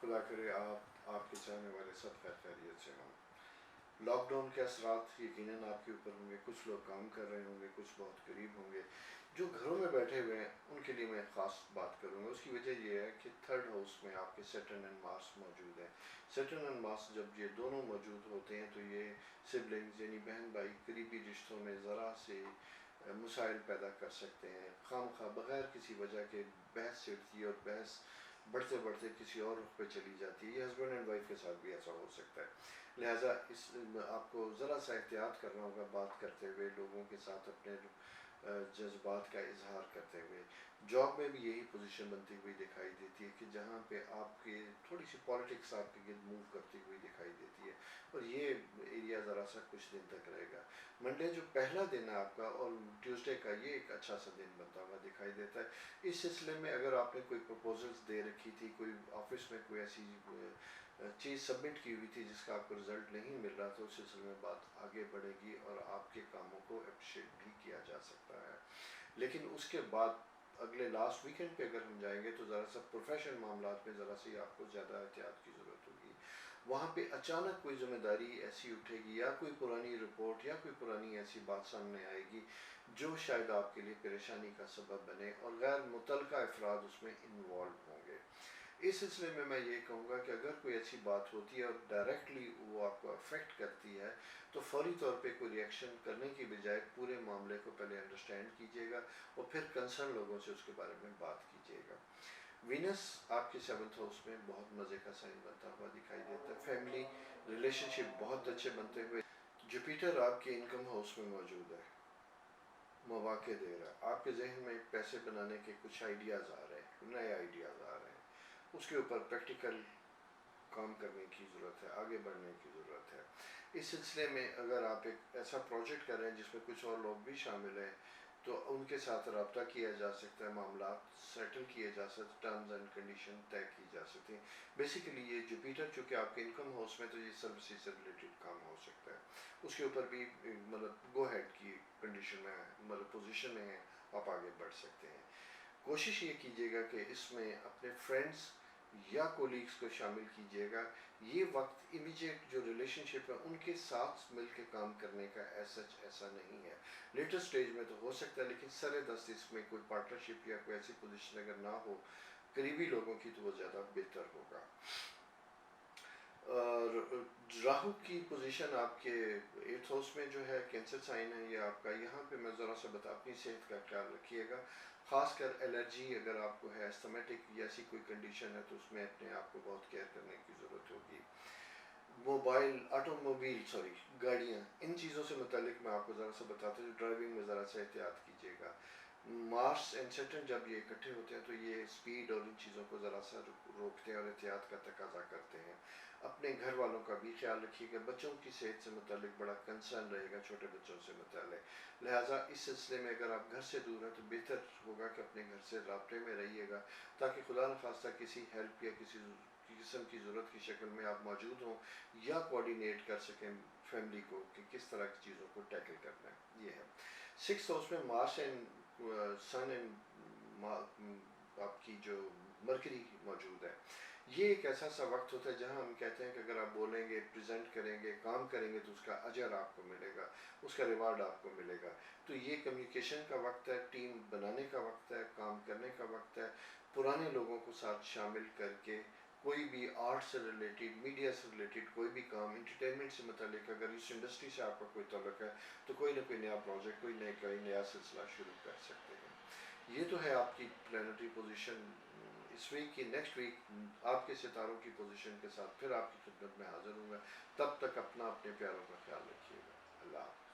خدا کرے آپ کے چاہنے والے سب خیر خیریت سے ہوں۔ لاک ڈاؤن کے اثرات یقیناً آپ کے اوپر ہوں گے، کچھ لوگ کام کر رہے ہوں گے، کچھ بہت قریب ہوں گے، جو گھروں میں بیٹھے ہوئے ہیں ان کے لیے میں خاص بات کروں گا۔ اس کی وجہ یہ ہے کہ تھرڈ ہاؤس میں آپ کے سیٹرن اینڈ مارس موجود ہیں۔ سیٹرن اینڈ مارس جب یہ دونوں موجود ہوتے ہیں تو یہ سبلنگز یعنی بہن بھائی قریبی رشتوں میں ذرا سے مسائل پیدا کر سکتے ہیں، خام خواہ بغیر کسی وجہ کے بحث چھڑتی ہے اور بحث بڑھتے بڑھتے کسی اور رخ پہ چلی جاتی ہے۔ یہ ہسبینڈ اینڈ وائف کے ساتھ بھی ایسا ہو سکتا ہے، لہٰذا اس آپ کو ذرا سا احتیاط کرنا ہوگا بات کرتے ہوئے، لوگوں کے ساتھ اپنے جذبات کا اظہار کرتے ہوئے۔ جاب میں بھی یہی پوزیشن بنتی ہوئی دکھائی دیتی ہے کہ جہاں پہ آپ کے تھوڑی سی پالیٹکس آپ کے گرد موو کرتی ہوئی دکھائی دیتی ہے، اور یہ ایریا ذرا سا کچھ دن تک رہے گا۔ منڈے جو پہلا دن ہے آپ کا اور ٹیوزڈے کا، یہ ایک اچھا سا دن بنتا ہوا دکھائی دیتا ہے۔ اس سلسلے میں اگر آپ نے کوئی پروپوزلز دے رکھی تھی، کوئی آفس میں کوئی ایسی چیز سبمٹ کی ہوئی تھی جس کا آپ کو رزلٹ نہیں مل رہا، تو اس سلسلے میں بات آگے بڑھے گی اور آپ کے کاموں کو اپریشیٹ بھی کیا جا سکتا ہے۔ لیکن اس کے بعد اگلے لاسٹ ویکنڈ پہ اگر ہم جائیں گے تو ذرا سا پروفیشنل معاملات میں ذرا سی آپ کو زیادہ احتیاط کی ضرورت ہوگی۔ وہاں پہ اچانک کوئی ذمہ داری ایسی اٹھے گی یا کوئی پرانی رپورٹ یا کوئی پرانی ایسی بات سامنے آئے گی جو شاید آپ کے لیے پریشانی کا سبب بنے اور غیر متعلقہ افراد اس میں انوالو ہوں گے۔ اس سلسلے میں میں یہ کہوں گا کہ اگر کوئی ایسی بات ہوتی ہے اور ڈائریکٹلی وہ آپ کو افیکٹ کرتی ہے تو فوری طور پہ کوئی ریئیکشن کرنے کی بجائے پورے معاملے کو پہلے انڈرسٹینڈ کیجیے گا اور پھر کنسرن لوگوں سے اس کے بارے میں بات کیجیے گا۔ وینس آپ کے 7th ہاؤس میں بہت مزے کا سائن بنتا ہوا دکھائی دیتا ہے، فیملی ریلیشن شپ بہت اچھے بنتے ہوئے۔ جوپیٹر آپ کے انکم ہاؤس میں موجود ہے، مواقع دے رہا ہے، آپ کے ذہن میں پیسے بنانے کے کچھ آئیڈیاز آ رہے ہیں، نئے آئیڈیاز آ رہے ہیں، اس کے اوپر پریکٹیکل کام کرنے کی ضرورت ہے، آگے بڑھنے کی ضرورت ہے۔ اس سلسلے میں اگر آپ ایک ایسا پروجیکٹ کر رہے ہیں جس میں کچھ اور لوگ بھی شامل ہیں تو ان کے ساتھ رابطہ کیا جا سکتا ہے، معاملات سیٹل کیے جا سکتے، ٹرمز اینڈ کنڈیشن طے کی جا سکتی ہیں۔ بیسیکلی یہ جوپیٹر چونکہ آپ کے انکم ہاؤس میں تو یہ سروسز سے ریلیٹڈ کام ہو سکتا ہے، اس کے اوپر بھی مطلب گو ہیڈ کی کنڈیشن میں مطلب پوزیشن میں ہے، آپ آگے بڑھ سکتے ہیں۔ کوشش یہ کیجیے گا کہ اس میں اپنے فرینڈس یا کولیگز کو شامل کیجیے گا۔ یہ وقت امیجیٹ جو ریلیشن شپ ہے ان کے ساتھ مل کے کام کرنے کا ایسا نہیں ہے۔ لیٹر سٹیج میں تو ہو سکتا ہے لیکن سر دست اس میں کوئی پارٹنرشپ یا کوئی ایسی پوزیشن اگر نہ ہو قریبی لوگوں کی تو وہ زیادہ بہتر ہوگا۔ اور راہو کی پوزیشن آپ کے 8th ہاؤس میں جو ہے کینسر سائن ہے یہ آپ کا، یہاں پہ میں ذرا سا اپنی صحت کا خیال رکھیے گا، خاص کر الرجی اگر آپ کو ہے، استھمیٹک یا ایسی کوئی کنڈیشن ہے تو اس میں اپنے آپ کو بہت کیئر کرنے کی ضرورت ہوگی۔ گاڑیاں، ان چیزوں سے متعلق میں آپ کو ذرا سا بتاتا ہوں، ڈرائیونگ میں ذرا سا احتیاط کیجیے گا۔ مارس اینڈ سیٹرن جب یہ اکٹھے ہوتے ہیں تو یہ سپیڈ اور ان چیزوں کو ذرا سا روکتے ہیں اور احتیاط کا تقاضا کرتے ہیں۔ اپنے گھر والوں کا بھی خیال رکھیے گا، بچوں کی صحت سے متعلق بڑا کنسرن رہے گا، چھوٹے بچوں سے متعلق، لہٰذا اس سلسلے میں اگر آپ گھر سے دور ہیں تو بہتر ہوگا کہ اپنے گھر سے رابطے میں رہیے گا تاکہ خدا نخواستہ کسی ہیلپ یا کسی قسم کی ضرورت کی شکل میں آپ موجود ہوں یا کوآرڈینیٹ کر سکیں فیملی کو کہ کس طرح کی چیزوں کو ٹیکل کرنا ہے۔ یہ ہے 6th ہاؤس میں مارس اینڈ سن اینڈ آپ کی جو مرکری موجود ہے، یہ ایک ایسا سا وقت ہوتا ہے جہاں ہم کہتے ہیں کہ اگر آپ بولیں گے، پریزنٹ کریں گے، کام کریں گے تو اس کا اجر آپ کو ملے گا، اس کا ریوارڈ آپ کو ملے گا۔ تو یہ کمیونیکیشن کا وقت ہے، ٹیم بنانے کا وقت ہے، کام کرنے کا وقت ہے، پرانے لوگوں کو ساتھ شامل کر کے کوئی بھی آرٹ سے ریلیٹڈ، میڈیا سے ریلیٹڈ کوئی بھی کام، انٹرٹینمنٹ سے متعلق اگر اس انڈسٹری سے آپ کا کوئی تعلق ہے تو کوئی نہ کوئی نیا پروجیکٹ، کوئی نیا سلسلہ شروع کر سکتے ہیں۔ یہ تو ہے آپ کی پلانٹری پوزیشن اس ویک کی۔ نیکسٹ ویک آپ کے ستاروں کی پوزیشن کے ساتھ پھر آپ کی خدمت میں حاضر ہوں گا، تب تک اپنے پیاروں کا خیال رکھیے گا۔ اللہ حافظ۔